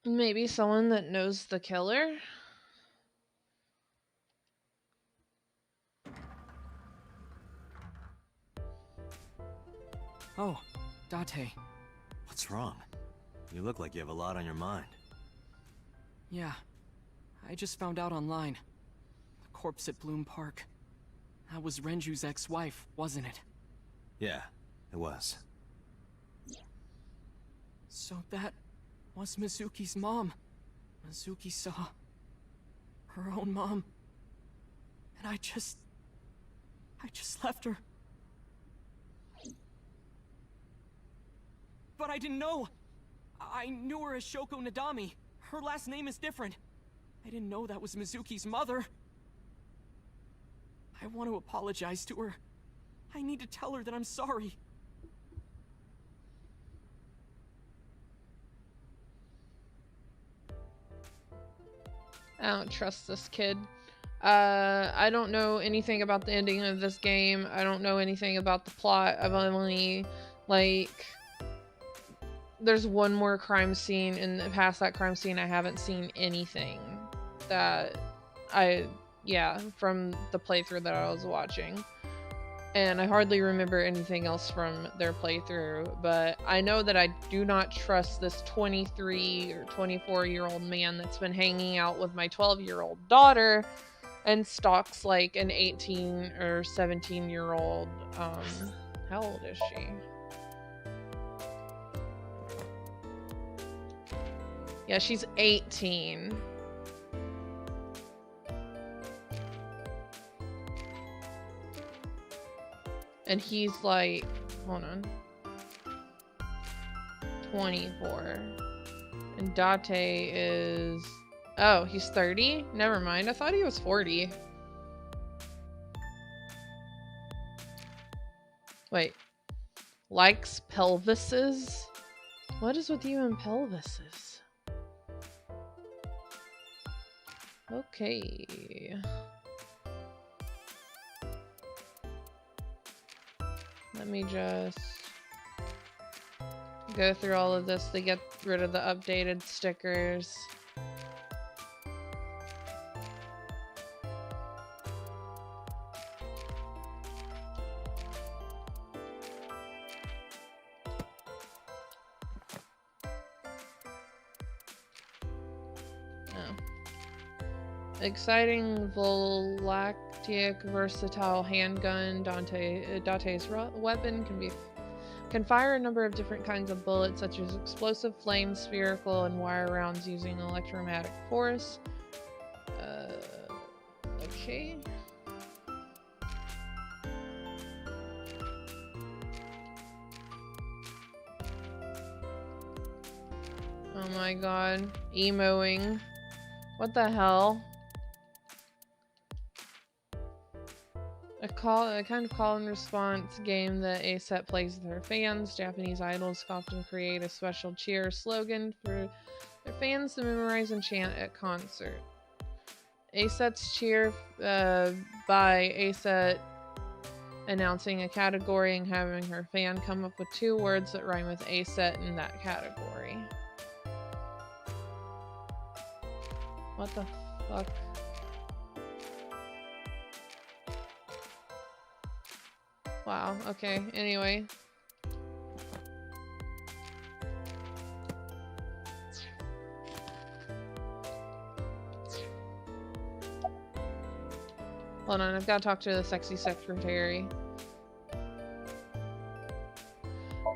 Maybe someone that knows the killer? Oh, Date. What's wrong? You look like you have a lot on your mind. Yeah, I just found out online. The corpse at Bloom Park. That was Renju's ex-wife, wasn't it? Yeah, it was. So that was Mizuki's mom. Mizuki saw her own mom. And I just left her. But I didn't know. I knew her as Shoko Nadami. Her last name is different. I didn't know that was Mizuki's mother. I want to apologize to her. I need to tell her that I'm sorry. I don't trust this kid. I don't know anything about the ending of this game. I don't know anything about the plot. I've only, like... There's one more crime scene, and past that crime scene, I haven't seen anything that from the playthrough that I was watching. And I hardly remember anything else from their playthrough, but I know that I do not trust this 23 or 24-year-old man that's been hanging out with my 12-year-old daughter and stalks like an 18 or 17-year-old. How old is she? Yeah, she's 18. And he's like, hold on, 24. And Date is, oh, he's 30? Never mind, I thought he was 40. Wait, likes pelvises? What is with you and pelvises? Okay. Let me just go through all of this to get rid of the updated stickers. Exciting, galactic, versatile handgun. Date's weapon can fire a number of different kinds of bullets, such as explosive, flame, spherical, and wire rounds using electromagnetic force. Okay. Oh my god. Emoing. What the hell? A kind of call and response game that ASET plays with her fans. Japanese idols often create a special cheer slogan for their fans to memorize and chant at concert. ASET's cheer by ASET announcing a category and having her fan come up with 2 words that rhyme with ASET in that category. What the fuck? Wow, okay, anyway. Hold on, I've got to talk to the sexy secretary.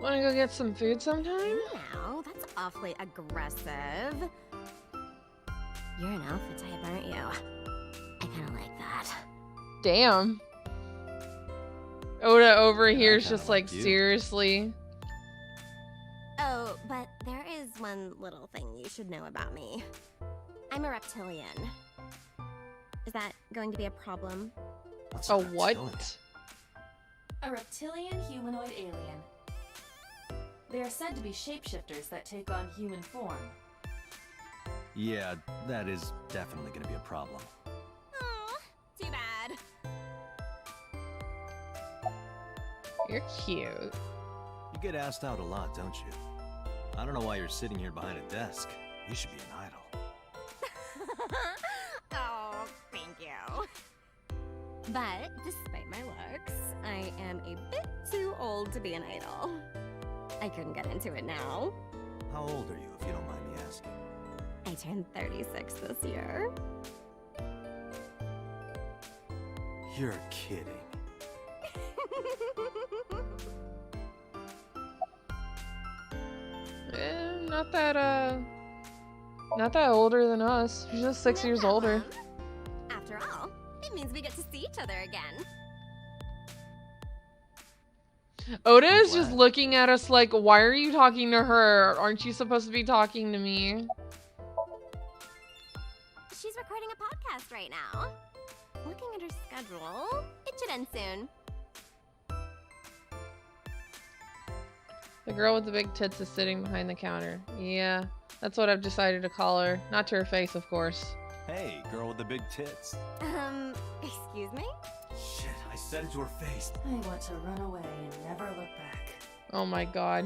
Wanna go get some food sometime? Now, that's awfully aggressive. You're an alpha type, aren't you? I kinda like that. Damn. Oda over here is just like, seriously? Oh, but there is one little thing you should know about me. I'm a reptilian. Is that going to be a problem? A what? A reptilian humanoid alien. They are said to be shapeshifters that take on human form. Yeah, that is definitely gonna be a problem. Aw, too bad. You're cute. You get asked out a lot, don't you? I don't know why you're sitting here behind a desk. You should be an idol. Oh, thank you. But despite my looks, I am a bit too old to be an idol. I couldn't get into it now. How old are you, if you don't mind me asking? I turned 36 this year. You're kidding. Not that older than us. She's just 6 years older. After all, it means we get to see each other again. Oda I'm is just glad. looking at us like, why are you talking to her? Aren't you supposed to be talking to me? She's recording a podcast right now. Looking at her schedule, it should end soon. The girl with the big tits is sitting behind the counter. Yeah, that's what I've decided to call her. Not to her face, of course. Hey, girl with the big tits. Excuse me? Shit, I said it to her face. I want to run away and never look back. Oh my god.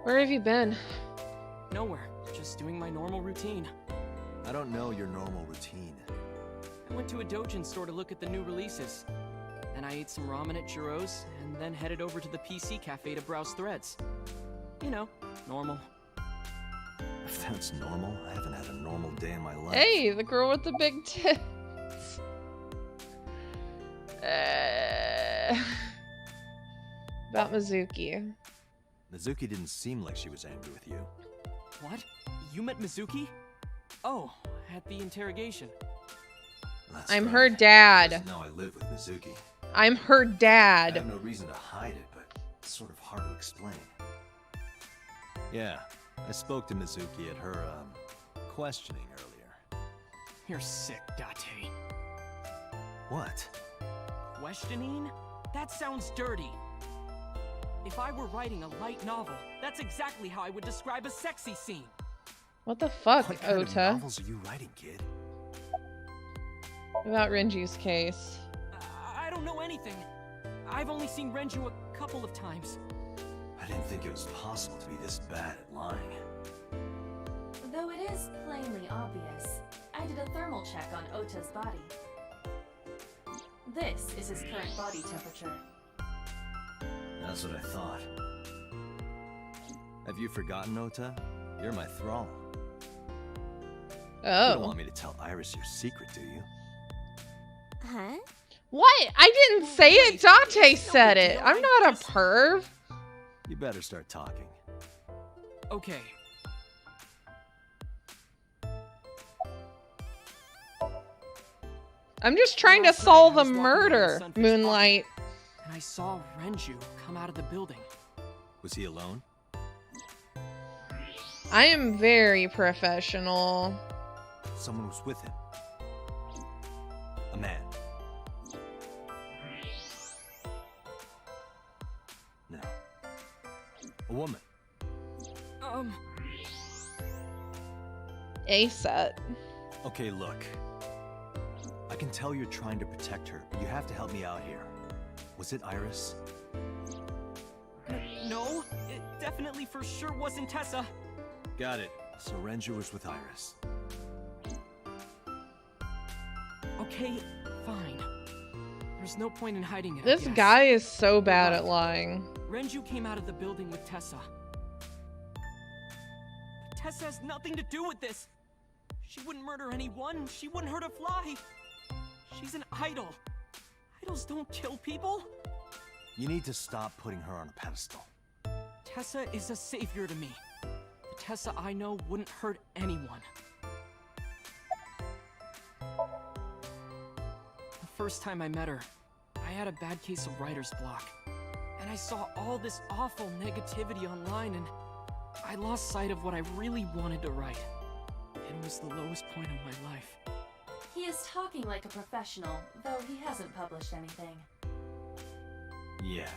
Where have you been? Nowhere. Just doing my normal routine. I don't know your normal routine. I went to a doujin store to look at the new releases. Then I ate some ramen at Jiro's, and then headed over to the PC cafe to browse threads. You know, normal. If that's normal, I haven't had a normal day in my life. Hey, the girl with the big tits. About Mizuki. Mizuki didn't seem like she was angry with you. What? You met Mizuki? Oh, at the interrogation. That's I'm right. her dad. Just now I live with Mizuki. I'm her I dad. have no reason to hide it, but it's sort of hard to explain. Yeah, I spoke to Mizuki at her, questioning earlier. You're sick, Date. What? Questioning? That sounds dirty. If I were writing a light novel, that's exactly how I would describe a sexy scene. What the fuck, What kind of Ota? novels are you writing, kid? About Renju's case. I don't know anything. I've only seen Renju a couple of times. I didn't think it was possible to be this bad at lying. Though it is plainly obvious, I did a thermal check on Ota's body. This is his current body temperature. That's what I thought. Have you forgotten, Ota? You're my thrall. You don't Oh. want me to tell Iris your secret, do you? Huh? What? I didn't say it. Date said it. I'm not a perv. You better start talking. Okay. I'm just trying to Last night, solve I a was walking around murder, Sunfish Moonlight. And I saw Renju come out of the building. Was he alone? I am very professional. Someone was with him. A man. No. A woman. A set. Okay, look. I can tell you're trying to protect her, but you have to help me out here. Was it Iris? No, it definitely for sure wasn't Tessa. Got it. So Renju was with Iris. Okay, fine. There's no point in hiding it. I This guess. guy is so bad at lying. Renju came out of the building with Tessa. But Tessa has nothing to do with this. She wouldn't murder anyone. She wouldn't hurt a fly. She's an idol. Idols don't kill people. You need to stop putting her on a pedestal. Tessa is a savior to me. The Tessa I know wouldn't hurt anyone. The first time I met her, I had a bad case of writer's block. And I saw all this awful negativity online, and I lost sight of what I really wanted to write. It was the lowest point of my life. He is talking like a professional, though he hasn't published anything. Yeah.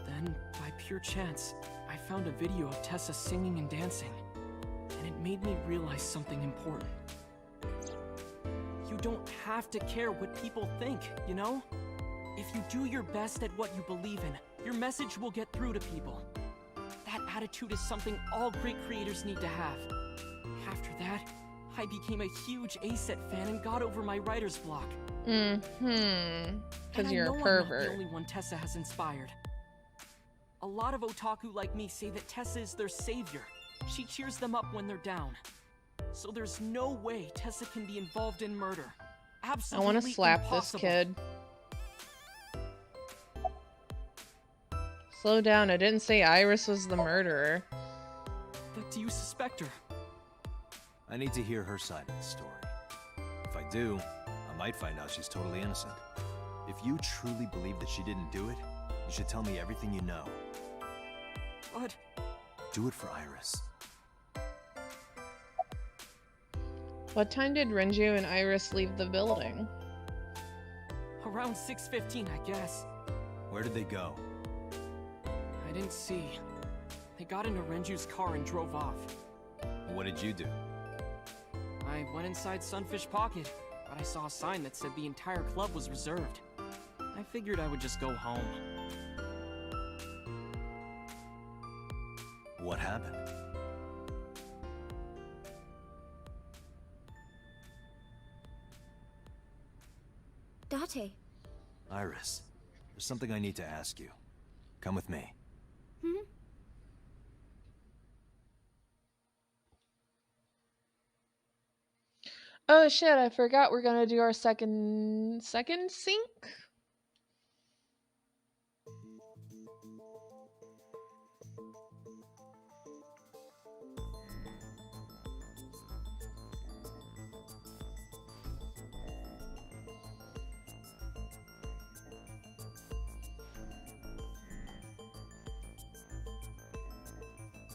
Then, by pure chance, I found a video of Tessa singing and dancing, and it made me realize something important. You don't have to care what people think, you know? If you do your best at what you believe in, your message will get through to people. That attitude is something all great creators need to have. After that, I became a huge A-set fan and got over my writer's block. Because you're a I'm not pervert. the only one Tessa has inspired. A lot of otaku like me say that Tessa is their savior. She cheers them up when they're down. So there's no way Tessa can be involved in murder. Absolutely I want to slap impossible. this kid. Slow down, I didn't say Iris was the murderer. But do you suspect her? I need to hear her side of the story. If I do, I might find out she's totally innocent. If you truly believe that she didn't do it, you should tell me everything you know. But... Do it for Iris. What time did Renju and Iris leave the building? around 6:15, I guess. Where did they go? I didn't see. They got into Renju's car and drove off. What did you do? I went inside Sunfish Pocket, but I saw a sign that said the entire club was reserved. I figured I would just go home. What happened? Date. Iris, there's something I need to ask you. Come with me. Hmm? Oh shit, I forgot we're gonna do our second sync?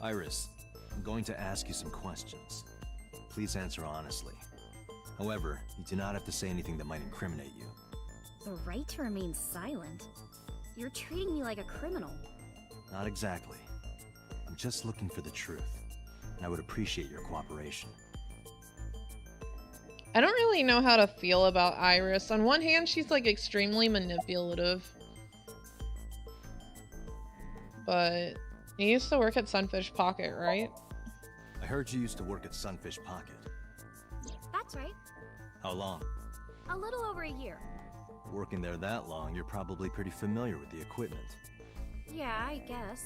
Iris, I'm going to ask you some questions. Please answer honestly. However, you do not have to say anything that might incriminate you. The right to remain silent? You're treating me like a criminal. Not exactly. I'm just looking for the truth, and I would appreciate your cooperation. I don't really know how to feel about Iris. On one hand, she's like extremely manipulative. But you used to work at Sunfish Pocket, right? I heard you used to work at Sunfish Pocket. That's right. How long? A little over a year. Working there that long, you're probably pretty familiar with the equipment. Yeah, I guess.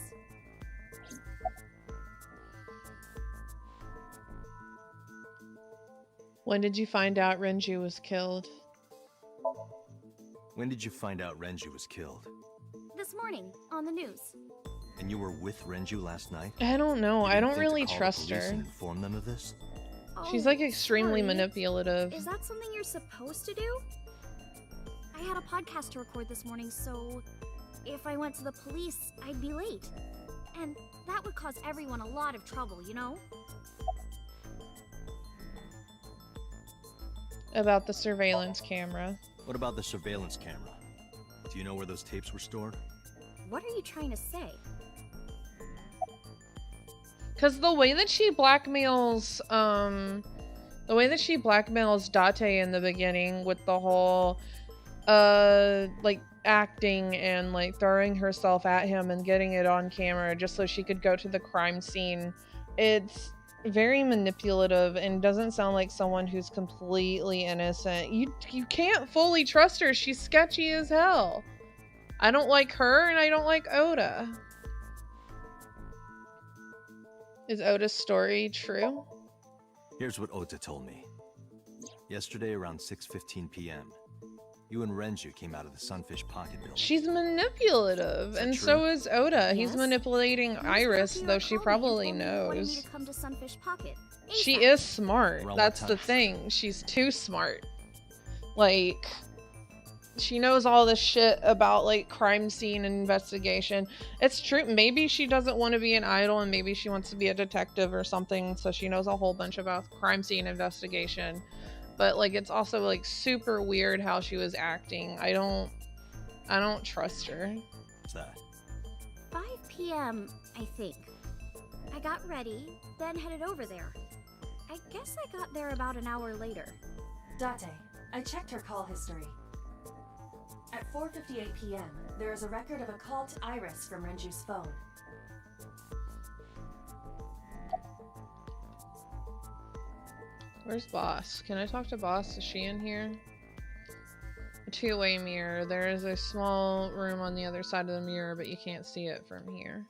When did you find out Renju was killed? When did you find out Renju was killed? This morning, on the news. And you were with Renju last night? I don't know. You I didn't don't think to really call the trust police her. and inform them of this? She's Oh, like extremely sorry. manipulative. Is that something you're supposed to do? I had a podcast to record this morning, so if I went to the police, I'd be late. And that would cause everyone a lot of trouble, you know? About the surveillance camera. What about the surveillance camera? Do you know where those tapes were stored? What are you trying to say? Because the way that she blackmails, Date in the beginning with the whole, like, acting and, like, throwing herself at him and getting it on camera just so she could go to the crime scene, it's very manipulative and doesn't sound like someone who's completely innocent. You can't fully trust her. She's sketchy as hell. I don't like her and I don't like Oda. Is Oda's story true? Here's what Ota told me. Yesterday around 6:15 p.m., you and Renju came out of the Sunfish Pocket building. She's manipulative, that and true? so is Oda. He's Yes. manipulating Who's Iris, talking though about she calling? probably You told me you wanted me knows. to come to Sunfish Pocket. She ASAP. is smart. Around what That's the time? thing. She's too smart. Like, she knows all this shit about, like, crime scene and investigation. It's true. Maybe she doesn't want to be an idol and maybe she wants to be a detective or something, so she knows a whole bunch about crime scene investigation. But, like, it's also, like, super weird how she was acting. I don't trust her. What's that? 5 p.m., I think. I got ready, then headed over there. I guess I got there about an hour later. Date, I checked her call history. At 4:58 p.m., there is a record of a call to Iris from Renju's phone. Where's Boss? Can I talk to Boss? Is she in here? A two-way mirror. There is a small room on the other side of the mirror, but you can't see it from here.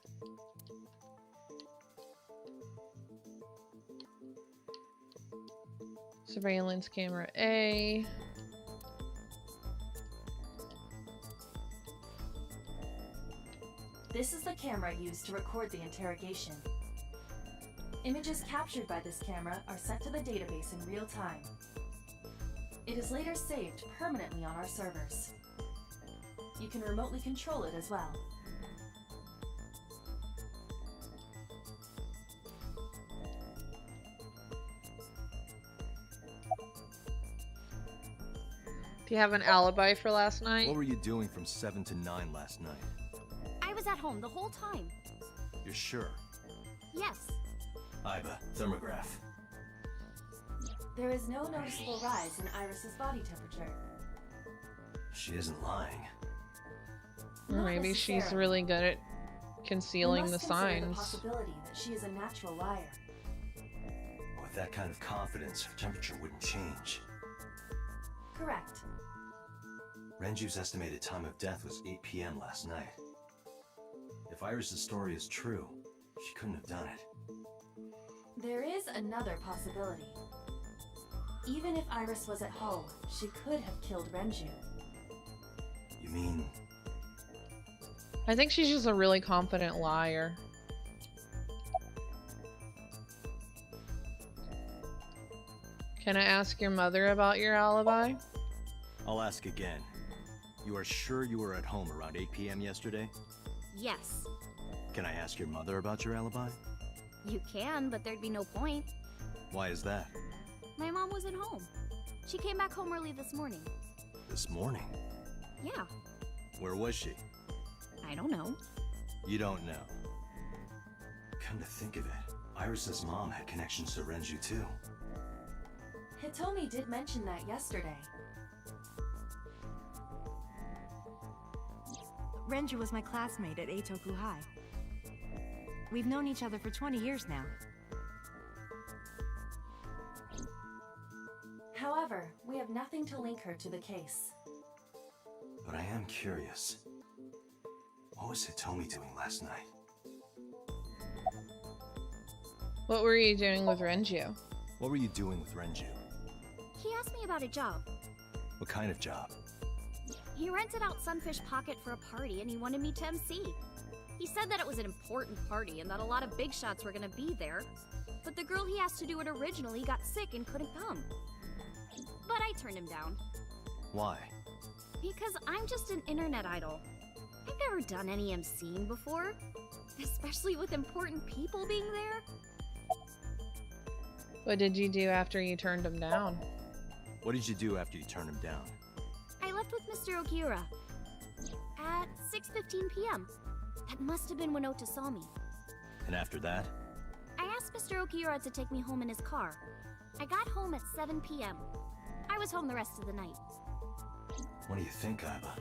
Surveillance camera A. This is the camera used to record the interrogation. Images captured by this camera are sent to the database in real time. It is later saved permanently on our servers. You can remotely control it as well. Do you have an alibi for last night? What were you doing from 7 to 9 last night? I was at home the whole time. You're sure? Yes. Iba, thermograph. There is no noticeable rise in Iris's body temperature. She isn't lying. Or Not maybe she's necessarily. really good at concealing We the must consider signs. the possibility that she is a natural liar. With that kind of confidence, her temperature wouldn't change. Correct. Renju's estimated time of death was 8 p.m. last night. If Iris's story is true, she couldn't have done it. There is another possibility. Even if Iris was at home, she could have killed Renju. You mean... I think she's just a really confident liar. Can I ask your mother about your alibi? I'll ask again. You are sure you were at home around 8 p.m. yesterday? Yes. Can I ask your mother about your alibi? You can, but there'd be no point. Why is that? My mom wasn't home. She came back home early this morning. This morning? Yeah. Where was she? I don't know. You don't know. Come to think of it, Iris's mom had connections to Renju too. Hitomi did mention that yesterday. Renju was my classmate at Eitoku High. We've known each other for 20 years now. However, we have nothing to link her to the case. But I am curious. What was Hitomi doing last night? What were you doing with Renju? What were you doing with Renju? He asked me about a job. What kind of job? He rented out Sunfish Pocket for a party and he wanted me to MC. He said that it was an important party and that a lot of big shots were gonna be there. But the girl he asked to do it originally got sick and couldn't come. But I turned him down. Why? Because I'm just an internet idol. I've never done any MCing before. Especially with important people being there. What did you do after you turned him down? What did you do after you turned him down? I left with Mr. Okiura. At 6:15 p.m. That must have been when Ota saw me. And after that? I asked Mr. Okiura to take me home in his car. I got home at 7 p.m. I was home the rest of the night. What do you think, Iba?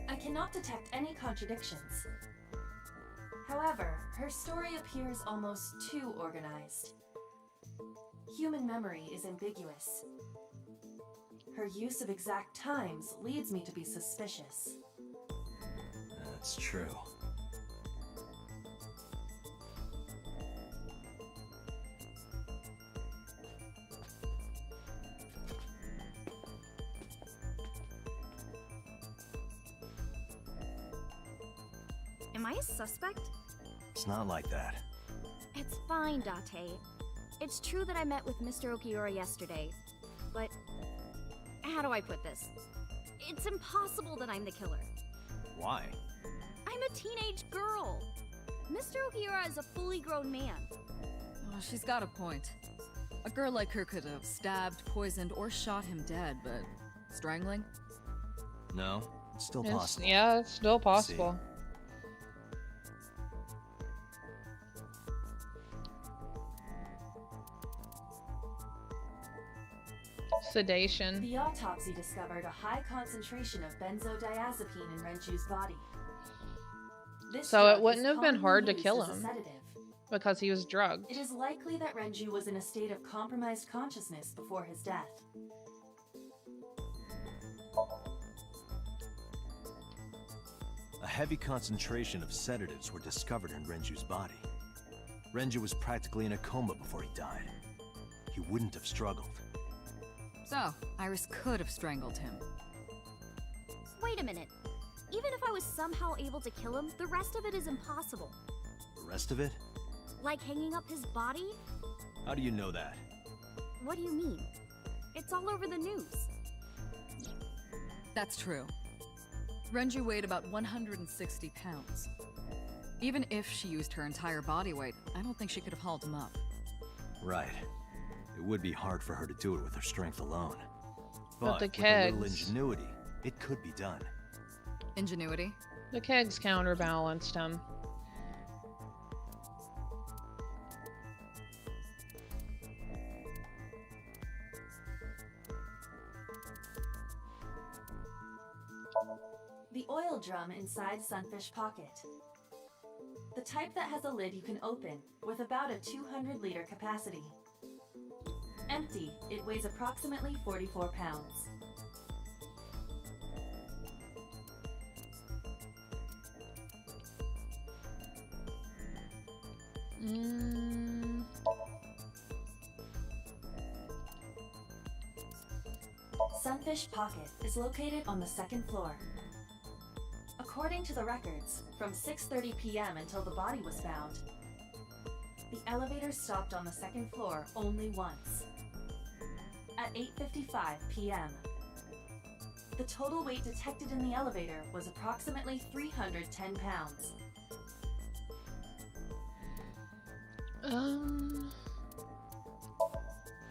I cannot detect any contradictions. However, her story appears almost too organized. Human memory is ambiguous. Her use of exact times leads me to be suspicious. That's true. Am I a suspect? It's not like that. It's fine, Date. It's true that I met with Mr. Okiura yesterday, but how do I put this? It's impossible that I'm the killer. Why? I'm a teenage girl. Mr. Okiura is a fully grown man. Oh, she's got a point. A girl like her could have stabbed, poisoned, or shot him dead, but strangling? No, it's still possible. Yeah, it's still possible. Sedation. The autopsy discovered a high concentration of benzodiazepine in Renju's body. This So it drug wouldn't is have been commonly hard to used kill as a him. sedative. Because he was drugged. It is likely that Renju was in a state of compromised consciousness before his death. A heavy concentration of sedatives were discovered in Renju's body. Renju was practically in a coma before he died. He wouldn't have struggled. So, Iris could have strangled him. Wait a minute. Even if I was somehow able to kill him, the rest of it is impossible. The rest of it? Like hanging up his body? How do you know that? What do you mean? It's all over the news. That's true. Renju weighed about 160 pounds. Even if she used her entire body weight, I don't think she could have hauled him up. Right. It would be hard for her to do it with her strength alone. But the with a little kegs. ingenuity, it could be done. Ingenuity? The kegs counterbalanced him. The oil drum inside Sunfish Pocket. The type that has a lid you can open, with about a 200-liter capacity. Empty, it weighs approximately 44 pounds. Sunfish Pocket is located on the second floor. According to the records, from 6:30 p.m. until the body was found, the elevator stopped on the second floor only once. At 8:55 p.m., the total weight detected in the elevator was approximately 310 pounds.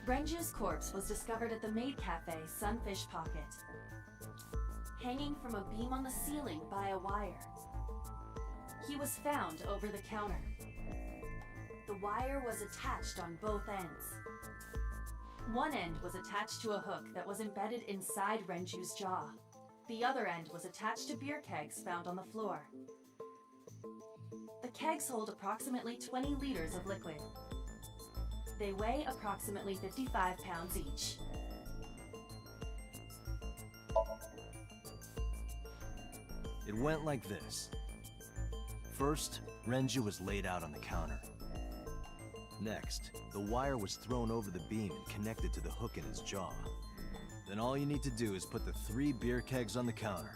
Renju's corpse was discovered at the maid cafe Sunfish Pocket, hanging from a beam on the ceiling by a wire. He was found over the counter. The wire was attached on both ends. One end was attached to a hook that was embedded inside Renju's jaw. The other end was attached to beer kegs found on the floor. The kegs hold approximately 20 liters of liquid. They weigh approximately 55 pounds each. It went like this. First, Renju was laid out on the counter. Next, the wire was thrown over the beam and connected to the hook in his jaw. Then all you need to do is put the 3 beer kegs on the counter.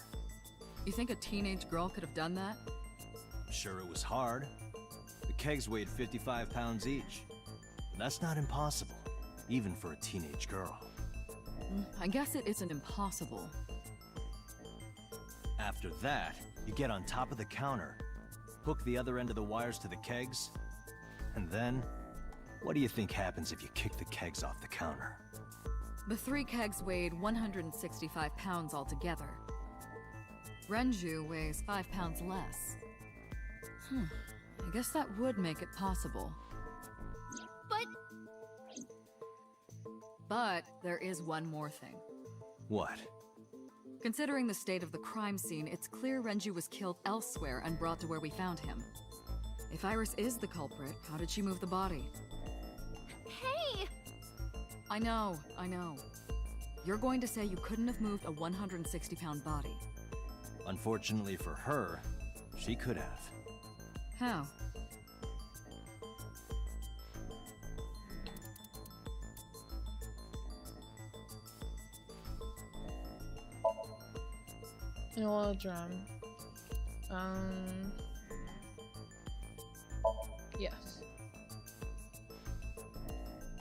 You think a teenage girl could have done that? I'm sure it was hard. The kegs weighed 55 pounds each. But that's not impossible, even for a teenage girl. I guess it isn't impossible. After that, you get on top of the counter, hook the other end of the wires to the kegs, and then, what do you think happens if you kick the kegs off the counter? The 3 kegs weighed 165 pounds altogether. Renju weighs 5 pounds less. I guess that would make it possible. But there is one more thing. What? Considering the state of the crime scene, it's clear Renju was killed elsewhere and brought to where we found him. If Iris is the culprit, how did she move the body? Hey! I know. You're going to say you couldn't have moved a 160-pound body. Unfortunately for her, she could have. How? An oil drum. Yes.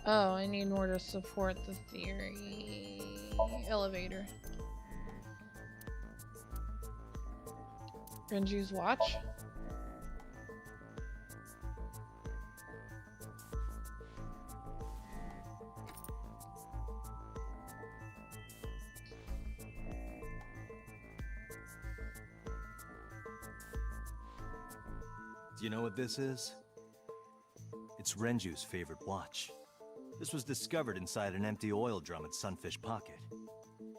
Oh, I need more to support the theory. Elevator. Renju's watch? Do you know what this is? It's Renju's favorite watch. This was discovered inside an empty oil drum at Sunfish Pocket.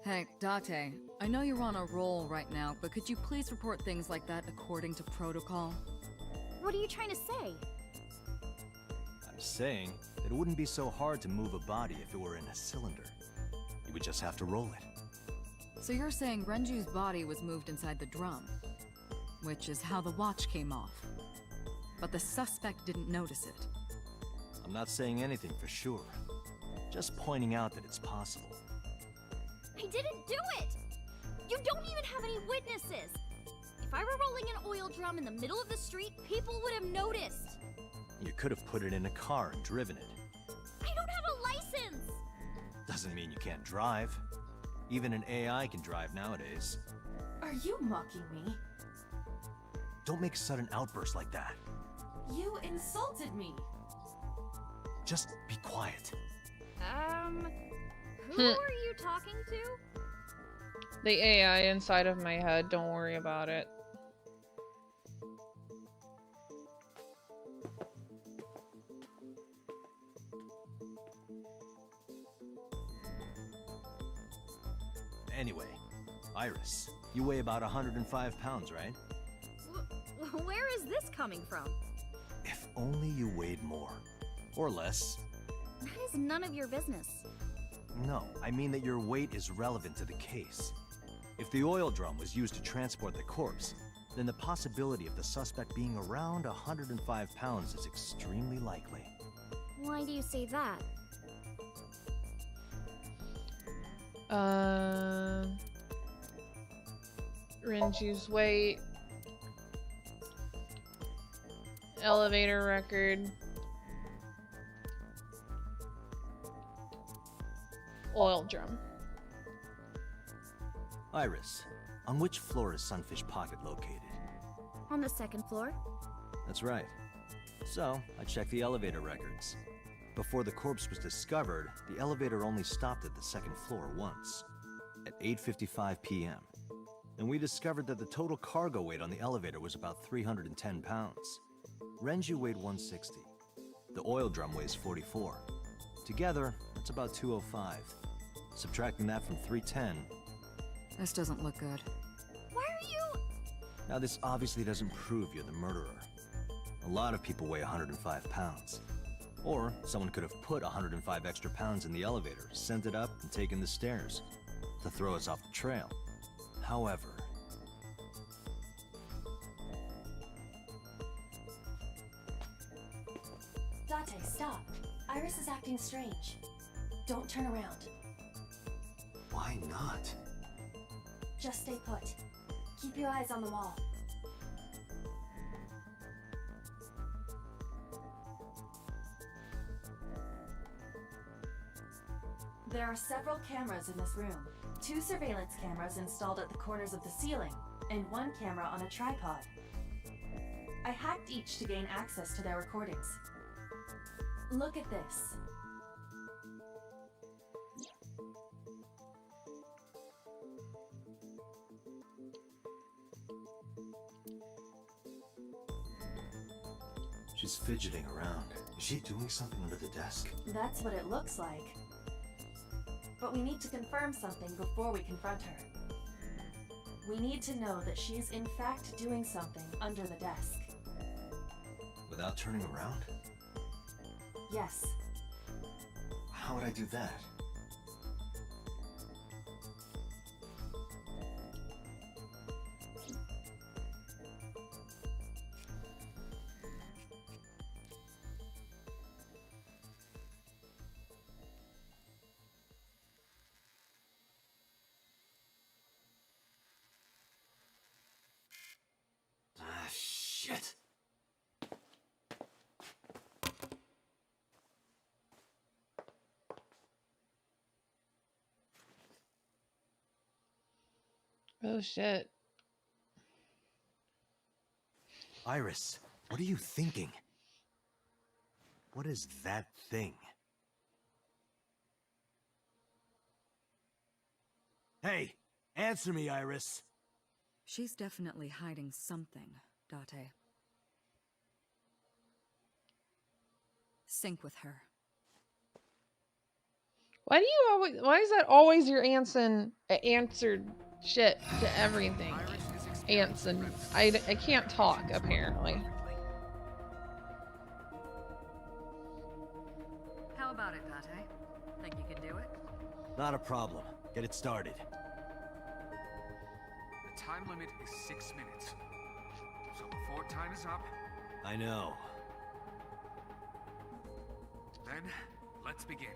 Hey, Date, I know you're on a roll right now, but could you please report things like that according to protocol? What are you trying to say? I'm saying that it wouldn't be so hard to move a body if it were in a cylinder. You would just have to roll it. So you're saying Renju's body was moved inside the drum, which is how the watch came off. But the suspect didn't notice it. I'm not saying anything for sure. Just pointing out that it's possible. I didn't do it! You don't even have any witnesses! If I were rolling an oil drum in the middle of the street, people would have noticed! You could have put it in a car and driven it. I don't have a license! Doesn't mean you can't drive. Even an AI can drive nowadays. Are you mocking me? Don't make sudden outbursts like that. You insulted me. Just be quiet. Who are you talking to? The AI inside of my head, don't worry about it. Anyway, Iris, you weigh about 105 pounds, right? Where is this coming from? If only you weighed more. Or less. That is none of your business. No, I mean that your weight is relevant to the case. If the oil drum was used to transport the corpse, then the possibility of the suspect being around 105 pounds is extremely likely. Why do you say that? Renju's weight. Elevator record. Oil drum. Iris, on which floor is Sunfish Pocket located? On the second floor. That's right. So, I checked the elevator records. Before the corpse was discovered, the elevator only stopped at the second floor once, at 8:55 p.m. And we discovered that the total cargo weight on the elevator was about 310 pounds. Renju weighed 160. The oil drum weighs 44. Together, that's about 205. Subtracting that from 310. This doesn't look good. Why are you... Now this obviously doesn't prove you're the murderer. A lot of people weigh 105 pounds. Or someone could have put 105 extra pounds in the elevator, sent it up, and taken the stairs to throw us off the trail. However... Date, stop. Iris is acting strange. Don't turn around. Why not? Just stay put. Keep your eyes on the wall. There are several cameras in this room. 2 surveillance cameras installed at the corners of the ceiling, and 1 camera on a tripod. I hacked each to gain access to their recordings. Look at this. She's fidgeting around. Is she doing something under the desk? That's what it looks like. But we need to confirm something before we confront her. We need to know that she is in fact doing something under the desk. Without turning around? Yes. How would I do that? Ah, shit. Oh shit. Iris, what are you thinking? What is that thing? Hey, answer me, Iris. She's definitely hiding something, Date. Sync with her. Why do you always? Why is that always your answered shit to everything? Anson, I can't talk apparently. How about it, Pate? Think you can do it? Not a problem. Get it started. The time limit is 6 minutes. So before time is up... I know. Then, let's begin.